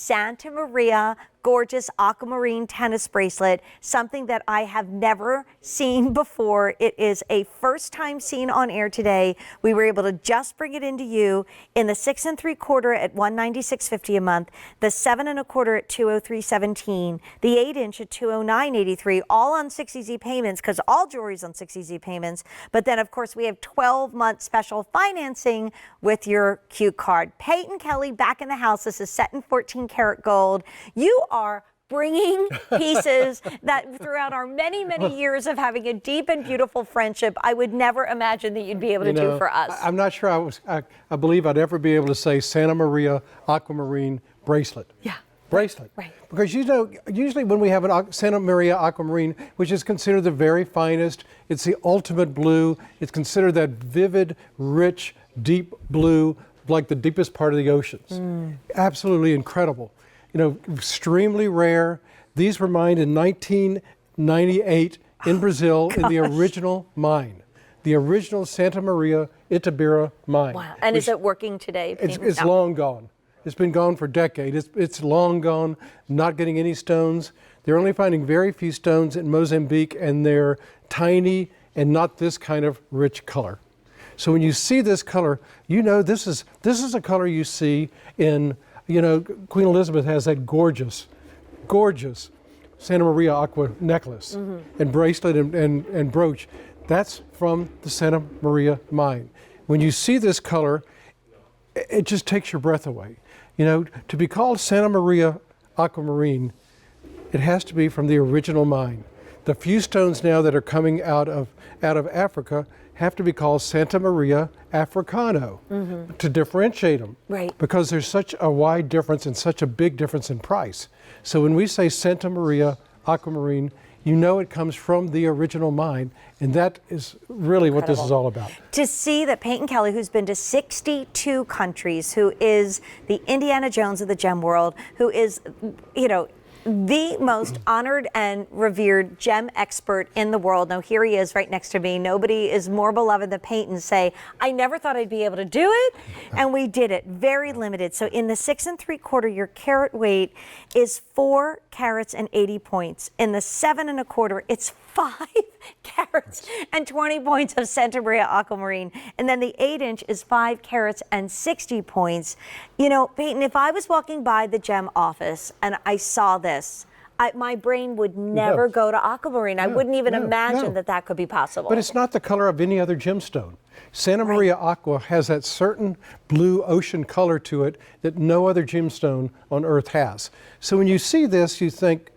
Santa Maria gorgeous aquamarine tennis bracelet, something that I have never seen before. It is a first time seen on air today. We were able to just bring it into you in the 6 3/4 at $196.50 a month, the 7 1/4 at $203.17, the 8-inch at $209.83, all on 6 easy payments because all jewelry's on 6 easy payments. But then of course we have 12-month special financing with your Q card. Peyton Kelly back in the house. This is set in 14 karat gold. You are bringing pieces that throughout our many years of having a deep and beautiful friendship, I would never imagine that you'd be able to do for us. I'm not sure I believe I'd ever be able to say Santa Maria Aquamarine bracelet. Yeah. Bracelet. Right. Because usually when we have an Santa Maria Aquamarine, which is considered the very finest, it's the ultimate blue, it's considered that vivid, rich, deep blue, like the deepest part of the oceans. Absolutely incredible. Extremely rare. These were mined in 1998 in Brazil in the original mine, the original Santa Maria Itabira mine. Wow. And is it working today? It's long gone. It's been gone for decades. It's long gone, not getting any stones. They're only finding very few stones in Mozambique, and they're tiny and not this kind of rich color. So when you see this color, this is a color you see in, Queen Elizabeth has that gorgeous Santa Maria Aqua necklace and bracelet and brooch. That's from the Santa Maria mine. When you see this color, it just takes your breath away. To be called Santa Maria Aquamarine, it has to be from the original mine. The few stones now that are coming out of Africa have to be called Santa Maria Africano to differentiate them. Right. Because there's such a wide difference and such a big difference in price. So when we say Santa Maria Aquamarine, it comes from the original mine, and that is really what this is all about. To see that Peyton Kelly, who's been to 62 countries, who is the Indiana Jones of the gem world, who is, the most honored and revered gem expert in the world. Now here he is right next to me. Nobody is more beloved than Peyton. Say, I never thought I'd be able to do it, and we did it. Very limited. So in the 6 3/4, your carat weight is 4 carats and 80 points. In the 7 1/4, it's 5 carats and 20 points of Santa Maria Aquamarine. And then the 8-inch is 5 carats and 60 points. Peyton, if I was walking by the gem office and I saw this, my brain would never go to aquamarine. I wouldn't even imagine that could be possible. But it's not the color of any other gemstone. Santa Maria Aqua has that certain blue ocean color to it that no other gemstone on earth has. So when you see this, you think,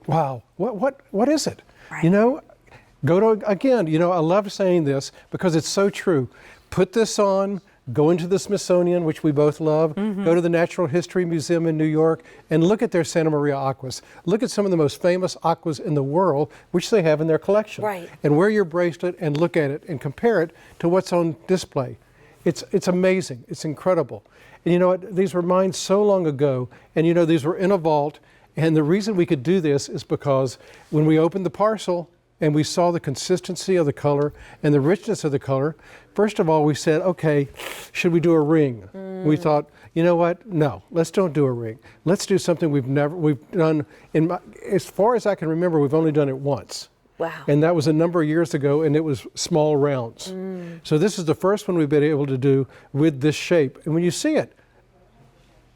wow, what is it? Right. I love saying this because it's so true. Put this on, go into the Smithsonian, which we both love, go to the Natural History Museum in New York, and look at their Santa Maria aquas. Look at some of the most famous aquas in the world, which they have in their collection. Right. And wear your bracelet and look at it and compare it to what's on display. It's amazing. It's incredible. And you know what? These were mined so long ago, and these were in a vault. And the reason we could do this is because when we opened the parcel and we saw the consistency of the color and the richness of the color, first of all, we said, okay, should we do a ring? We thought, you know what? No, let's don't do a ring. Let's do something we've done, as far as I can remember, we've only done it once. Wow. And that was a number of years ago, and it was small rounds. So this is the first one we've been able to do with this shape. And when you see it,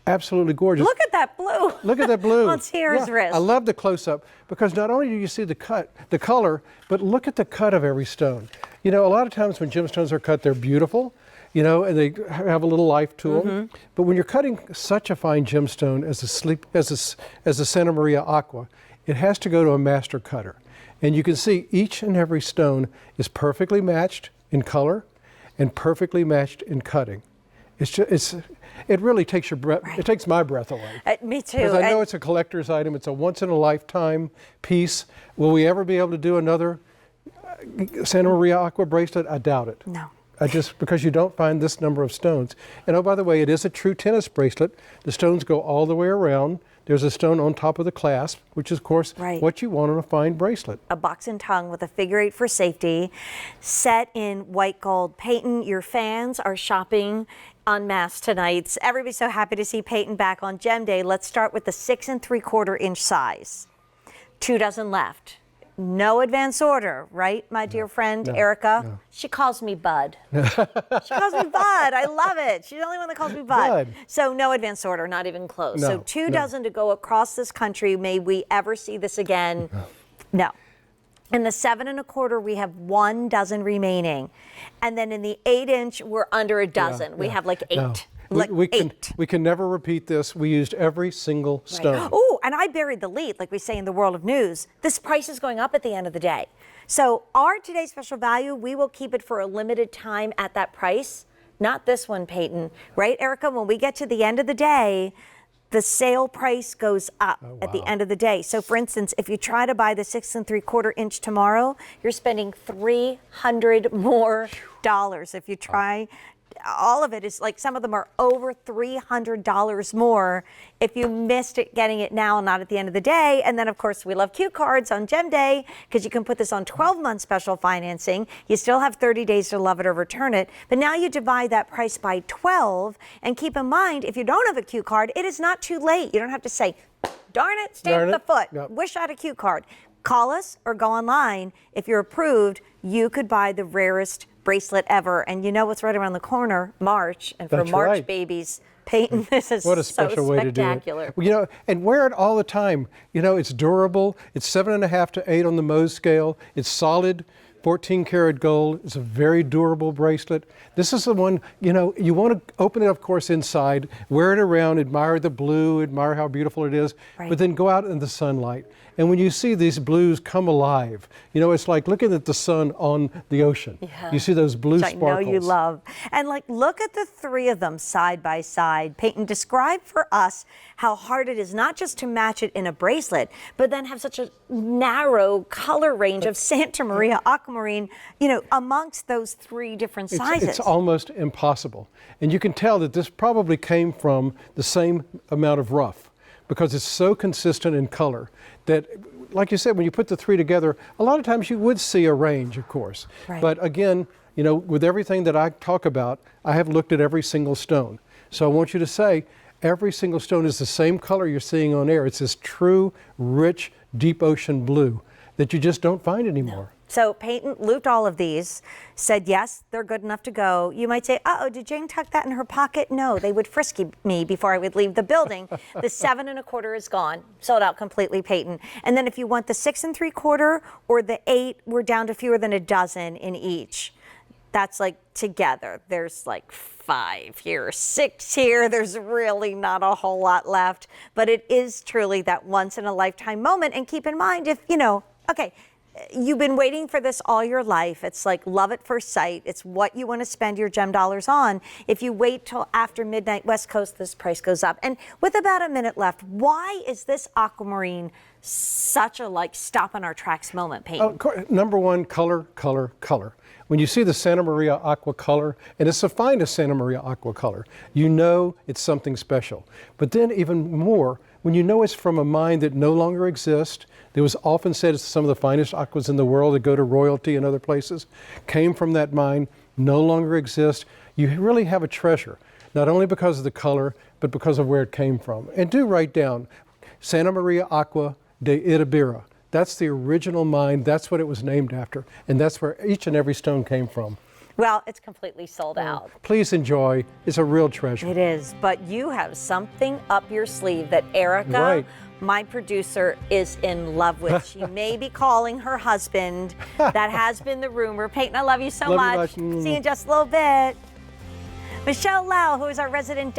absolutely gorgeous. Look at that blue. Look at that blue. On Sierra's wrist. I love the close-up because not only do you see the color, but look at the cut of every stone. A lot of times when gemstones are cut, they're beautiful, and they have a little life to them. But when you're cutting such a fine gemstone as a Santa Maria Aqua, it has to go to a master cutter. And you can see each and every stone is perfectly matched in color and perfectly matched in cutting. It really takes your breath. Right. It takes my breath away. Me too. Because I know it's a collector's item. It's a once-in-a-lifetime piece. Will we ever be able to do another Santa Maria Aqua bracelet? I doubt it. No. Because you don't find this number of stones. And oh, by the way, it is a true tennis bracelet. The stones go all the way around. There's a stone on top of the clasp, which is, of course, what you want on a fine bracelet. A box and tongue with a figure 8 for safety, set in white gold. Peyton, your fans are shopping en masse tonight. Everybody's so happy to see Peyton back on Gem Day. Let's start with the 6 3/4 inch size. 2 dozen left. No advance order, right, my dear friend Erica? No. She calls me Bud. She calls me Bud. I love it. She's the only one that calls me Bud. So no advance order, not even close. No, So 2 dozen to go across this country. May we ever see this again? No. In the 7 1/4, we have 1 dozen remaining. And then in the 8 inch, we're under a dozen. We have like 8. No. Like we can never repeat this. We used every single stone. Oh, and I buried the lead, like we say in the world of news. This price is going up at the end of the day. So our today's special value, we will keep it for a limited time at that price. Not this one, Peyton. Right, Erica? When we get to the end of the day, the sale price goes up at the end of the day. So for instance, if you try to buy the 6 3/4 inch tomorrow, you're spending $300 more. If you try, all of it is like, some of them are over $300 more if you missed it getting it now and not at the end of the day. And then of course we love Q cards on Gem Day because you can put this on 12-month special financing. You still have 30 days to love it or return it. But now you divide that price by 12, and keep in mind, if you don't have a Q card, it is not too late. You don't have to say, darn it, stamp the foot. Yep. Wish I had a Q card. Call us or go online. If you're approved, you could buy the rarest bracelet ever. And you know what's right around the corner? March. And for That's March right. babies, Peyton, this is What a so special way to do it. spectacular. Well, you know, and wear it all the time. You know, it's durable. It's 7.5 to 8 on the Mohs scale. It's solid, 14 karat gold. It's a very durable bracelet. This is the one, you know, you want to open it, of course, inside, wear it around, admire the blue, admire how beautiful it is, but then go out in the sunlight. And when you see these blues come alive, you know, it's like looking at the sun on the ocean. You see those blue sparkles. I know you love. And like, look at the 3 of them side by side. Peyton, describe for us how hard it is not just to match it in a bracelet, but then have such a narrow color range of Santa Maria, Aquamarine, you know, amongst those 3 different sizes. It's almost impossible. And you can tell that this probably came from the same amount of rough, because it's so consistent in color that, like you said, when you put the 3 together, a lot of times you would see a range, of course. But again, you know, with everything that I talk about, I have looked at every single stone. So I want you to say, every single stone is the same color you're seeing on air. It's this true, rich, deep ocean blue that you just don't find anymore. So Peyton looped all of these, said, yes, they're good enough to go. You might say, uh-oh, did Jane tuck that in her pocket? No, they would frisk me before I would leave the building. The 7 1/4 is gone, sold out completely, Peyton. And then if you want the 6 3/4 or the 8, we're down to fewer than a dozen in each. That's like together. There's like 5 here, 6 here. There's really not a whole lot left, but it is truly that once in a lifetime moment. And keep in mind, if, you know, okay, you've been waiting for this all your life. It's like love at first sight. It's what you want to spend your gem dollars on. If you wait till after midnight West Coast, this price goes up. And with about a minute left, why is this Aquamarine such a like stop on our tracks moment, Peyton? Number one, color, color, color. When you see the Santa Maria Aqua color, and it's the finest Santa Maria Aqua color, you know it's something special. But then even more, when you know it's from a mine that no longer exists, it was often said it's some of the finest aquas in the world that go to royalty and other places, came from that mine, no longer exists, you really have a treasure, not only because of the color, but because of where it came from. And do write down Santa Maria Aqua de Itabira. That's the original mine, that's what it was named after, and that's where each and every stone came from. Well, it's completely sold out. Please enjoy. It's a real treasure. It is, but you have something up your sleeve that Erica, my producer, is in love with. She may be calling her husband. That has been the rumor. Peyton, I love you so much. See you in just a little bit. Michelle Lau, who is our resident